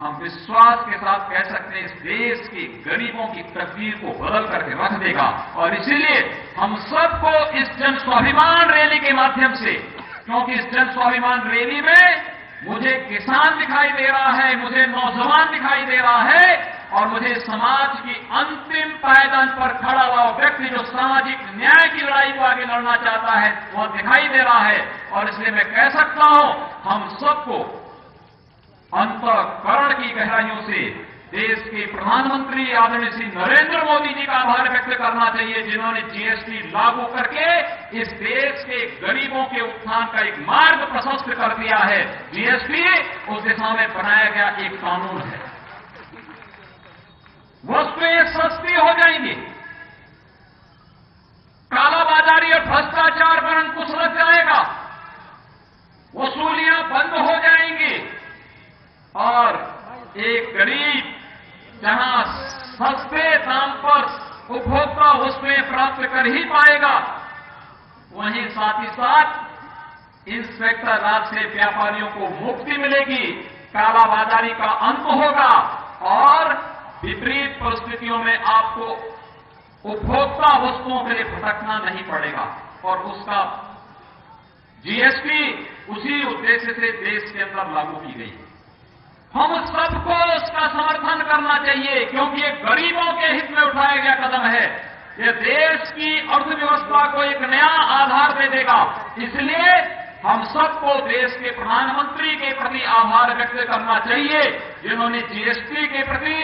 हम विश्वास के साथ कह सकते हैं इस देश के गरीबों की तकदीर को बदल करके रख देगा। और इसीलिए हम सबको इस जन स्वाभिमान रैली के माध्यम से, क्योंकि इस जन स्वाभिमान रैली में मुझे किसान दिखाई दे रहा है, मुझे नौजवान दिखाई दे रहा है, और मुझे समाज की अंतिम पायदान पर खड़ा हुआ व्यक्ति जो सामाजिक न्याय की लड़ाई को आगे लड़ना चाहता है वह दिखाई दे रहा है। और इसलिए मैं कह सकता हूं हम सबको अंतःकरण की गहराइयों से देश के प्रधानमंत्री आदरणीय श्री नरेंद्र मोदी जी का आभार व्यक्त करना चाहिए, जिन्होंने जीएसटी लागू करके इस देश के गरीबों के उत्थान का एक मार्ग प्रशस्त कर दिया है। जीएसटी उस दिशा में बनाया गया एक कानून है। वस्तुएं सस्ती हो जाएंगी, कालाबाजारी और भ्रष्टाचार पर अंकुश लग जाएगा, वसूलियां बंद हो जाएंगी, और एक गरीब जहां सस्ते दाम पर उपभोक्ता वस्तुएं प्राप्त कर ही पाएगा, वहीं साथ ही साथ इंस्पेक्टर राज से व्यापारियों को मुक्ति मिलेगी, कालाबाजारी का अंत होगा, और विपरीत परिस्थितियों में आपको उपभोक्ता वस्तुओं के लिए भटकना नहीं पड़ेगा। और उसका जीएसटी उसी उद्देश्य से देश के अंदर लागू की गई है। हम सबको उसका समर्थन करना चाहिए, क्योंकि ये गरीबों के हित में उठाया गया कदम है। ये देश की अर्थव्यवस्था को एक नया आधार दे देगा। इसलिए हम सबको देश के प्रधानमंत्री के प्रति आभार व्यक्त करना चाहिए, जिन्होंने जीएसटी के प्रति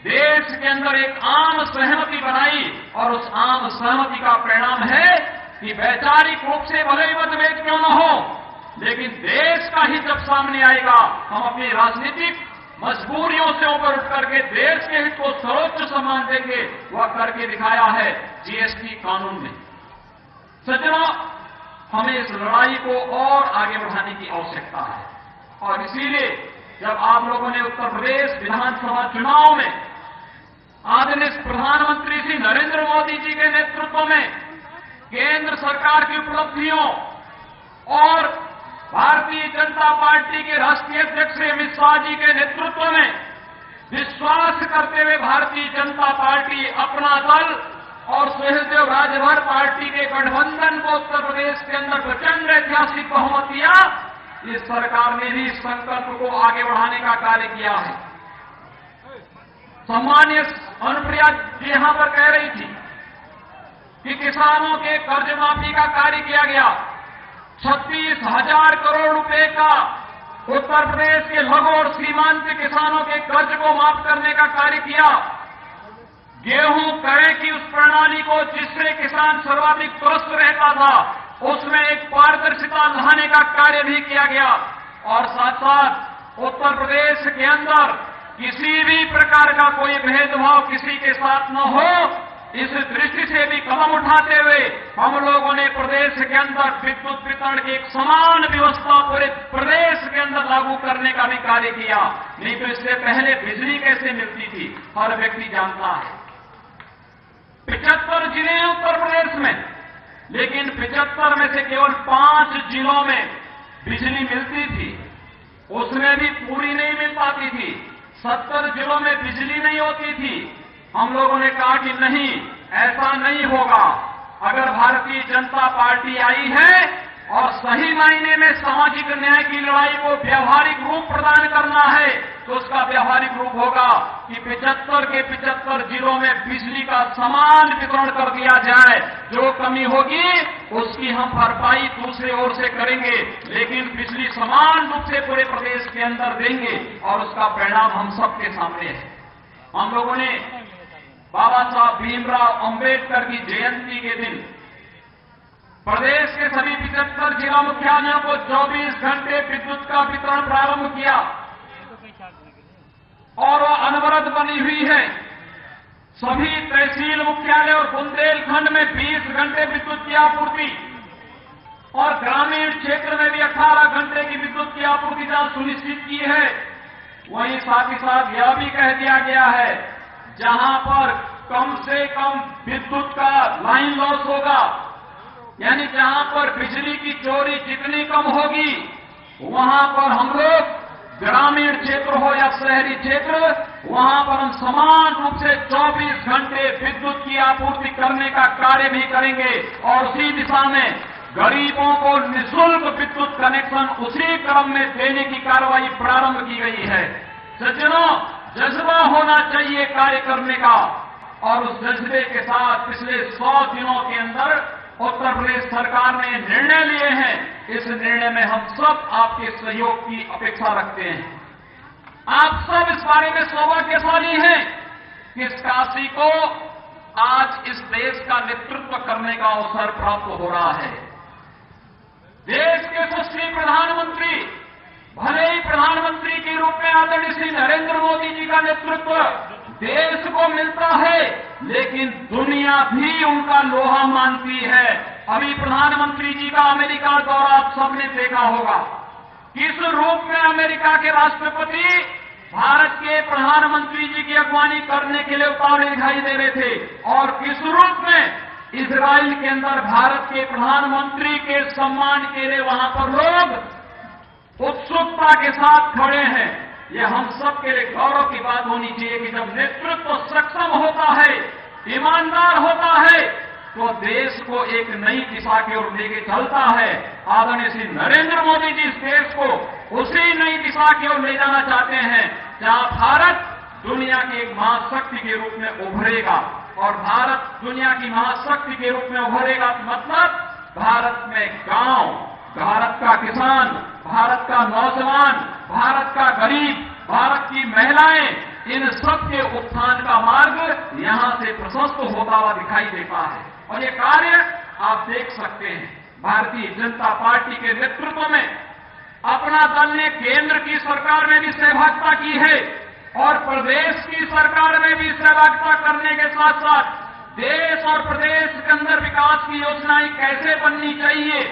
देश के अंदर एक आम सहमति बनाई। और उस आम सहमति का परिणाम है कि वैचारिक रूप से भले ही मतभेद क्यों न हो, लेकिन देश का हित जब सामने आएगा, हम अपनी राजनीतिक मजबूरियों से ऊपर उठ करके देश के हित को सर्वोच्च सम्मान देंगे। वह करके दिखाया है जीएसटी कानून ने। सज्जनों, हमें इस लड़ाई को और आगे बढ़ाने की आवश्यकता है। और इसीलिए जब आप लोगों ने उत्तर प्रदेश विधानसभा चुनाव में आदरणीय प्रधानमंत्री श्री नरेंद्र मोदी जी के नेतृत्व में केंद्र सरकार की उपलब्धियों और भारतीय जनता पार्टी के राष्ट्रीय अध्यक्ष अमित शाह जी के नेतृत्व में विश्वास करते हुए भारतीय जनता पार्टी अपना दल और सुहेलदेव राजभर पार्टी के गठबंधन को उत्तर प्रदेश के अंदर प्रचंड ऐतिहासिक बहुमत दिया, इस सरकार ने भी इस संकल्प को आगे बढ़ाने का कार्य किया है। सम्मानीय अनुप्रिया जी यहां पर कह रही थी कि किसानों के कर्ज माफी का कार्य किया गया। 36,000 करोड़ रुपए का उत्तर प्रदेश के लघु और सीमांत किसानों के कर्ज को माफ करने का कार्य किया। गेहूं क्रय की उस प्रणाली को जिससे किसान सर्वाधिक त्रस्त रहता था, उसमें एक पारदर्शिता लाने का कार्य भी किया गया। और साथ साथ उत्तर प्रदेश के अंदर किसी भी प्रकार का कोई भेदभाव किसी के साथ न हो, इस दृष्टि से भी कदम उठाते हुए हम लोगों ने प्रदेश के अंदर विद्युत वितरण की एक समान व्यवस्था पूरे प्रदेश के अंदर लागू करने का भी कार्य किया। नहीं तो इससे पहले बिजली कैसे मिलती थी हर व्यक्ति जानता है। 75 जिले हैं उत्तर प्रदेश में, लेकिन 75 में से केवल 5 जिलों में बिजली मिलती थी, उसमें भी पूरी नहीं मिल पाती थी। 70 जिलों में बिजली नहीं होती थी। हम लोगों ने कहा कि नहीं, ऐसा नहीं होगा। अगर भारतीय जनता पार्टी आई है और सही मायने में सामाजिक न्याय की लड़ाई को व्यवहारिक रूप प्रदान करना है, तो उसका व्यवहारिक रूप होगा कि 75 के 75 जिलों में बिजली का समान वितरण कर दिया जाए। जो कमी होगी उसकी हम भरपाई दूसरे ओर से करेंगे, लेकिन बिजली समान रूप से पूरे प्रदेश के अंदर देंगे। और उसका परिणाम हम सबके सामने है। हम लोगों ने बाबा साहब भीमराव अंबेडकर की जयंती के दिन प्रदेश के सभी 75 जिला मुख्यालयों को 24 घंटे विद्युत का वितरण प्रारंभ किया, और वह अनवरत बनी हुई है। सभी तहसील मुख्यालय और बुंदेलखंड में 20 घंटे विद्युत की आपूर्ति, और ग्रामीण क्षेत्र में भी 18 घंटे की विद्युत की आपूर्ति सुनिश्चित की है। वहीं साथ ही साथ यह भी कह दिया गया है, जहां पर कम से कम विद्युत का लाइन लॉस होगा, यानी जहां पर बिजली की चोरी जितनी कम होगी, वहां पर हम लोग ग्रामीण क्षेत्र हो या शहरी क्षेत्र, वहां पर हम समान रूप से 24 घंटे विद्युत की आपूर्ति करने का कार्य भी करेंगे और उसी दिशा में गरीबों को निःशुल्क विद्युत कनेक्शन उसी क्रम में देने की कार्रवाई प्रारंभ की गई है। सज्जनों, जज्बा होना चाहिए कार्य करने का और उस जज्बे के साथ पिछले 100 दिनों के अंदर उत्तर प्रदेश सरकार ने निर्णय लिए हैं। इस निर्णय में हम सब आपके सहयोग की अपेक्षा रखते हैं। आप सब इस बारे में सौभाग्यशाली हैं कि इस काशी को आज इस देश का नेतृत्व करने का अवसर प्राप्त हो रहा है। देश के यशस्वी प्रधानमंत्री, भले ही प्रधानमंत्री के रूप में आदरणीय श्री नरेंद्र मोदी जी का नेतृत्व देश को मिलता है, लेकिन दुनिया भी उनका लोहा मानती है। अभी प्रधानमंत्री जी का अमेरिका दौरा आप सबने देखा होगा। किस रूप में अमेरिका के राष्ट्रपति भारत के प्रधानमंत्री जी की अगवानी करने के लिए उतावले दिखाई दे रहे थे और किस रूप में इजराइल के अंदर भारत के प्रधानमंत्री के सम्मान के लिए वहां पर लोग उत्सुकता के साथ खड़े हैं। यह हम सब के लिए गौरव की बात होनी चाहिए कि जब नेतृत्व सक्षम होता है, ईमानदार होता है, तो देश को एक नई दिशा की ओर लेके चलता है। आदरणीय श्री नरेंद्र मोदी जी इस देश को उसी नई दिशा की ओर ले जाना चाहते हैं जहां भारत दुनिया की एक महाशक्ति के रूप में उभरेगा। और भारत दुनिया की महाशक्ति के रूप में उभरेगा मतलब भारत में गांव, भारत का किसान, भारत का नौजवान, भारत का गरीब, भारत की महिलाएं, इन सब के उत्थान का मार्ग यहां से प्रशस्त होता हुआ दिखाई देता है। और ये कार्य आप देख सकते हैं, भारतीय जनता पार्टी के नेतृत्व में अपना दल ने केंद्र की सरकार में भी सहभागिता की है और प्रदेश की सरकार में भी सहभागिता करने के साथ साथ देश और प्रदेश के अंदर विकास की योजनाएं कैसे बननी चाहिए,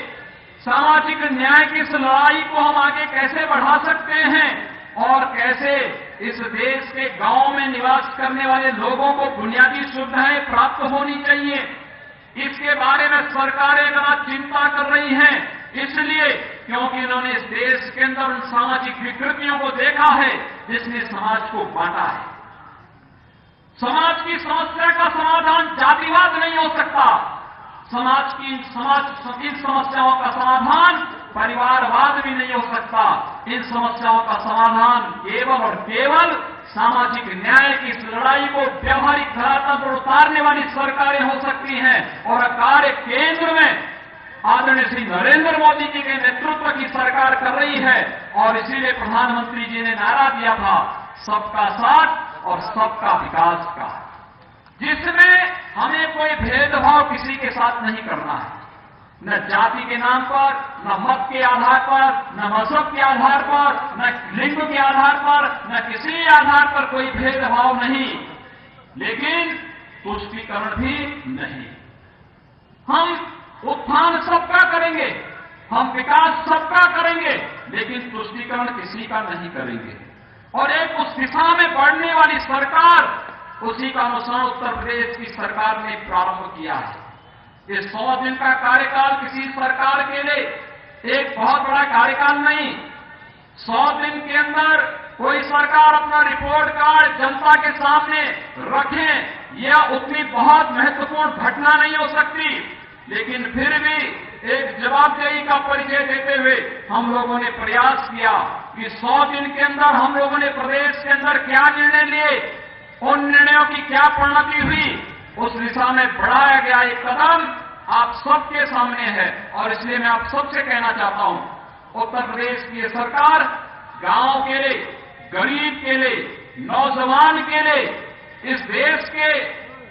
सामाजिक न्याय की इस लड़ाई को हम आगे कैसे बढ़ा सकते हैं और कैसे इस देश के गांव में निवास करने वाले लोगों को बुनियादी सुविधाएं प्राप्त होनी चाहिए, इसके बारे में सरकारें बड़ा चिंता कर रही हैं। इसलिए क्योंकि इन्होंने इस देश के अंदर उन सामाजिक विकृतियों को देखा है जिसने समाज को बांटा है। समाज की समस्या का समाधान जातिवाद नहीं हो सकता। समाज की इन समस्याओं का समाधान परिवारवाद भी नहीं हो सकता। इन समस्याओं का समाधान केवल और केवल सामाजिक न्याय की इस लड़ाई को व्यवहारिक धरातल पर उतारने वाली सरकारें हो सकती हैं और कार्य केंद्र में आदरणीय श्री नरेंद्र मोदी जी के नेतृत्व की सरकार कर रही है। और इसीलिए प्रधानमंत्री जी ने नारा दिया था सबका साथ और सबका विकास का, जिसमें हमें कोई भेदभाव किसी के साथ नहीं करना है, न जाति के नाम पर, न मत के आधार पर, न मजहब के आधार पर, न लिंग के आधार पर, न किसी आधार पर कोई भेदभाव नहीं, लेकिन तुष्टीकरण भी नहीं। हम उत्थान सबका करेंगे, हम विकास सबका करेंगे, लेकिन तुष्टीकरण किसी का नहीं करेंगे। और एक उस दिशा में बढ़ने वाली सरकार, उसी का अनुसरण उत्तर प्रदेश की सरकार ने प्रारंभ किया है। ये 100 दिन का कार्यकाल किसी सरकार के लिए एक बहुत बड़ा कार्यकाल नहीं। 100 दिन के अंदर कोई सरकार अपना रिपोर्ट कार्ड जनता के सामने रखे, यह उतनी बहुत महत्वपूर्ण घटना नहीं हो सकती, लेकिन फिर भी एक जवाबदेही का परिचय देते हुए हम लोगों ने प्रयास किया कि 100 दिन के अंदर हम लोगों ने प्रदेश के अंदर क्या निर्णय लिए, उन निर्णयों की क्या परिणति हुई, उस दिशा में बढ़ाया गया एक कदम आप सबके सामने है। और इसलिए मैं आप सबसे कहना चाहता हूं, उत्तर प्रदेश की सरकार गांव के लिए, गरीब के लिए, नौजवान के लिए, इस देश के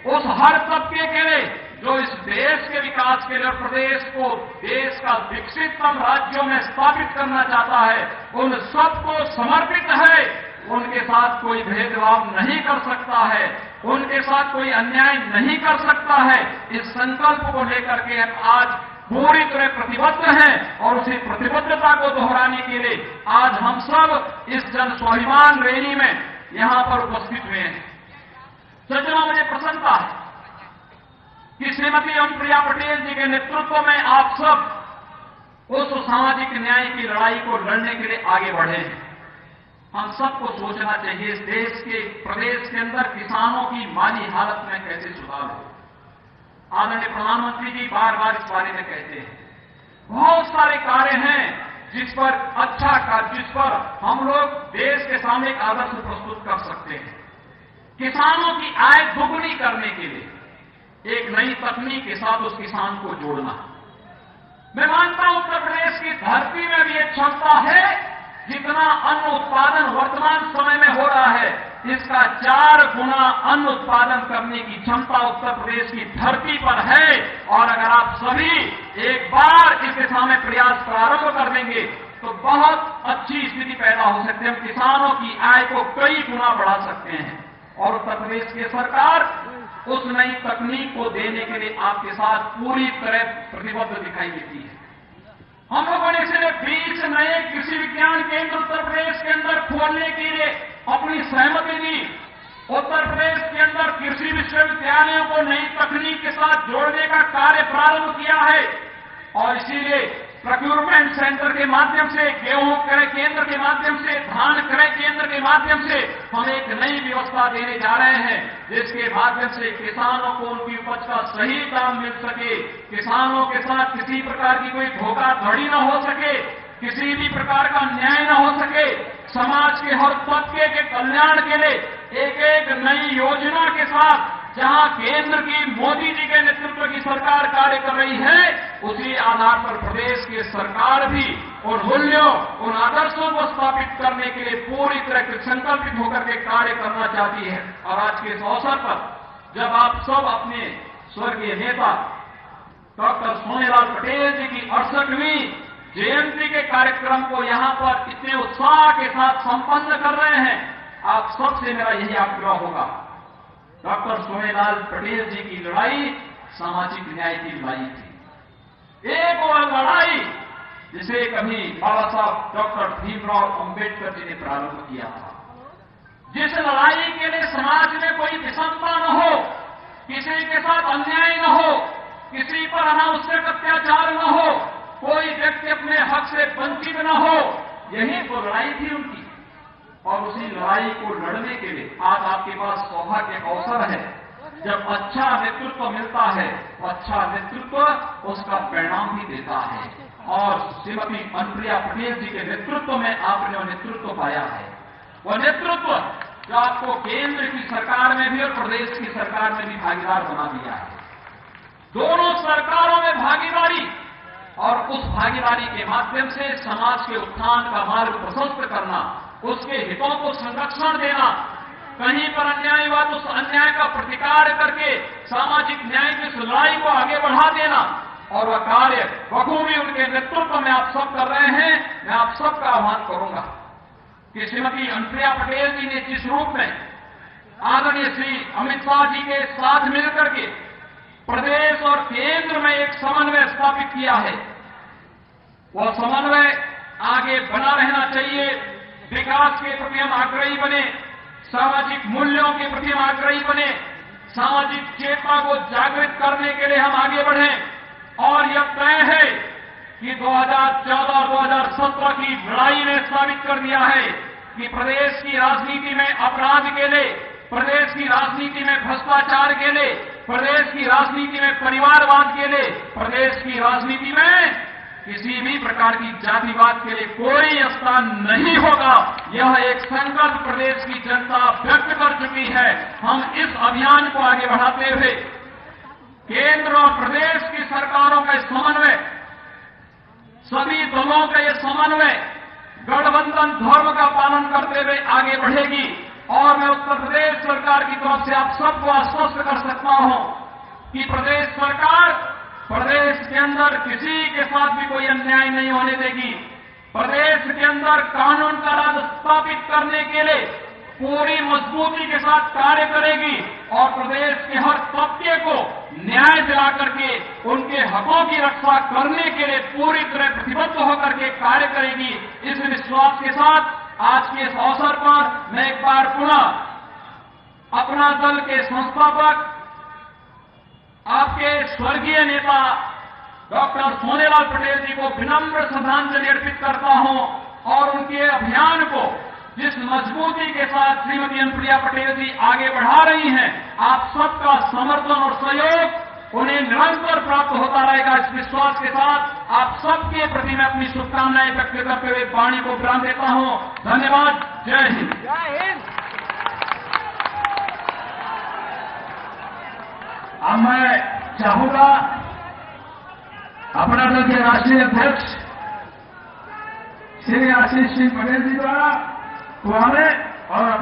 उस हर तबके के लिए जो इस देश के विकास के लिए प्रदेश को देश का विकसिततम राज्यों में स्थापित करना चाहता है, उन सबको समर्पित है। उनके साथ कोई भेदभाव नहीं कर सकता है, उनके साथ कोई अन्याय नहीं कर सकता है। इस संकल्प को लेकर के हम आज पूरी तरह प्रतिबद्ध हैं और उसी प्रतिबद्धता को दोहराने के लिए आज हम सब इस जन स्वाभिमान रैली में यहां पर उपस्थित हुए हैं। सज्जनों, मुझे प्रसन्नता है कि श्रीमती अनुप्रिया पटेल जी के नेतृत्व में आप सब उस सामाजिक न्याय की लड़ाई को लड़ने के लिए आगे बढ़े हैं। हम सबको सोचना चाहिए इस देश के प्रदेश के अंदर किसानों की माली हालत में कैसे सुधार हो। आदरणीय प्रधानमंत्री जी बार बार इस बारे में कहते हैं, बहुत सारे कार्य हैं जिस पर हम लोग देश के सामने एक आदर्श प्रस्तुत कर सकते हैं। किसानों की आय दोगुनी करने के लिए एक नई तकनीक के साथ उस किसान को जोड़ना। मैं मानता हूं उत्तर प्रदेश की धरती में भी एक क्षमता है, जितना अन्न उत्पादन वर्तमान समय में हो रहा है, इसका 4 गुना अन्न उत्पादन करने की क्षमता उत्तर प्रदेश की धरती पर है। और अगर आप सभी एक बार इस दिशा में प्रयास प्रारंभ कर देंगे तो बहुत अच्छी स्थिति पैदा हो सकती है। हम किसानों की आय को कई गुना बढ़ा सकते हैं और उत्तर प्रदेश की सरकार उस नई तकनीक को देने के लिए आपके साथ पूरी तरह प्रतिबद्ध दिखाई देती है। हम लोगों ने इसलिए 20 नए कृषि विज्ञान केंद्र उत्तर प्रदेश के अंदर खोलने के लिए अपनी सहमति दी। उत्तर प्रदेश के अंदर कृषि विश्वविद्यालयों को नई तकनीक के साथ जोड़ने का कार्य प्रारंभ किया है और इसीलिए प्रोक्योरमेंट सेंटर के माध्यम से, गेहूं क्रय केंद्र के माध्यम से, धान क्रय केंद्र के माध्यम से हम एक नई व्यवस्था देने जा रहे हैं, जिसके माध्यम से किसानों को उनकी उपज का सही दाम मिल सके, किसानों के साथ किसी प्रकार की कोई धोखाधड़ी न हो सके, किसी भी प्रकार का न्याय न हो सके, समाज के हर तबके के कल्याण के लिए एक एक नई योजना के साथ जहां केंद्र की मोदी जी के नेतृत्व की सरकार कार्य कर रही है, उसी आधार पर प्रदेश की सरकार भी उन मूल्यों, उन आदर्शों को स्थापित करने के लिए पूरी तरह संकल्पित होकर के कार्य करना चाहती है। और आज के इस अवसर पर जब आप सब अपने स्वर्गीय नेता डॉक्टर सोनेलाल पटेल जी की 68वीं जयंती के कार्यक्रम को यहां पर इतने उत्साह के साथ संपन्न कर रहे हैं, आप सबसे मेरा यही आग्रह होगा, डॉक्टर सोनेलाल पटेल जी की लड़ाई सामाजिक न्याय की लड़ाई थी। एक और लड़ाई जिसे कभी बाबा साहब डॉक्टर भीमराव अंबेडकर जी ने प्रारंभ किया था, जिस लड़ाई के लिए समाज में कोई विषमता न हो, किसी के साथ अन्याय न हो, किसी पर अनावश्यक अत्याचार न हो, कोई व्यक्ति अपने हक से वंचित न हो, यही तो लड़ाई थी उनकी। और उसी लड़ाई को लड़ने के लिए आज आपके पास सौभाग्य का अवसर है। जब अच्छा नेतृत्व मिलता है तो अच्छा नेतृत्व उसका परिणाम भी देता है और श्रीमती अनुप्रिया पटेल जी के नेतृत्व में आपने वो नेतृत्व पाया है, वह नेतृत्व जो आपको केंद्र की सरकार में भी और प्रदेश की सरकार में भी भागीदार बना दिया है। दोनों सरकारों में भागीदारी और उस भागीदारी के माध्यम से समाज के उत्थान का मार्ग प्रशस्त करना, उसके हितों को संरक्षण देना, कहीं पर अन्याय हुआ तो उस अन्याय का प्रतिकार करके सामाजिक न्याय की लड़ाई को आगे बढ़ा देना, और वह कार्य बखूबी उनके नेतृत्व में आप सब कर रहे हैं। मैं आप सबका आह्वान करूंगा कि श्रीमती अनुप्रिया पटेल जी ने जिस रूप में आदरणीय श्री अमित शाह जी के साथ मिलकर के प्रदेश और केंद्र में एक समन्वय स्थापित किया है, वह समन्वय आगे बना रहना चाहिए। विकास के प्रति हम आग्रही बने, सामाजिक मूल्यों के प्रति हम आग्रही बने, सामाजिक चेतना को जागृत करने के लिए हम आगे बढ़ें। और यह तय है कि 2014 और 2017 की लड़ाई ने साबित कर दिया है कि प्रदेश की राजनीति में अपराध के लिए, प्रदेश की राजनीति में भ्रष्टाचार के लिए, प्रदेश की राजनीति में परिवारवाद के लिए, प्रदेश की राजनीति में किसी भी प्रकार की जातिवाद के लिए कोई स्थान नहीं होगा। यह एक संकल्प प्रदेश की जनता व्यक्त कर चुकी है। हम इस अभियान को आगे बढ़ाते हुए केंद्र और प्रदेश की सरकारों का समन्वय, सभी दलों का यह समन्वय गठबंधन धर्म का पालन करते हुए आगे बढ़ेगी। और मैं उत्तर प्रदेश सरकार की तरफ से आप सबको आश्वस्त कर सकता हूं कि प्रदेश सरकार प्रदेश के अंदर किसी के साथ भी कोई अन्याय नहीं होने देगी। प्रदेश के अंदर कानून का राज स्थापित करने के लिए पूरी मजबूती के साथ कार्य करेगी और प्रदेश के हर तबके को न्याय दिला करके उनके हकों की रक्षा करने के लिए पूरी तरह प्रतिबद्ध होकर के कार्य करेगी। इस विश्वास के साथ आज के इस अवसर पर मैं एक बार पुनः अपना दल के संस्थापक, आपके स्वर्गीय नेता डॉक्टर सोनेलाल पटेल जी को विनम्र श्रद्धांजलि अर्पित करता हूं और उनके अभियान को जिस मजबूती के साथ श्रीमती अनुप्रिया पटेल जी आगे बढ़ा रही हैं, आप सबका समर्थन और सहयोग उन्हें निरंतर प्राप्त होता रहेगा। इस विश्वास के साथ आप सबके प्रति मैं अपनी शुभकामनाएं व्यक्त करते हुए वाणी को विराम देता हूं। धन्यवाद। जय हिंद। जय हिंद। अब मैं चाहूंगा अपना दल के राष्ट्रीय अध्यक्ष श्री आशीष सिंह पटेल जी द्वारा कुआरे और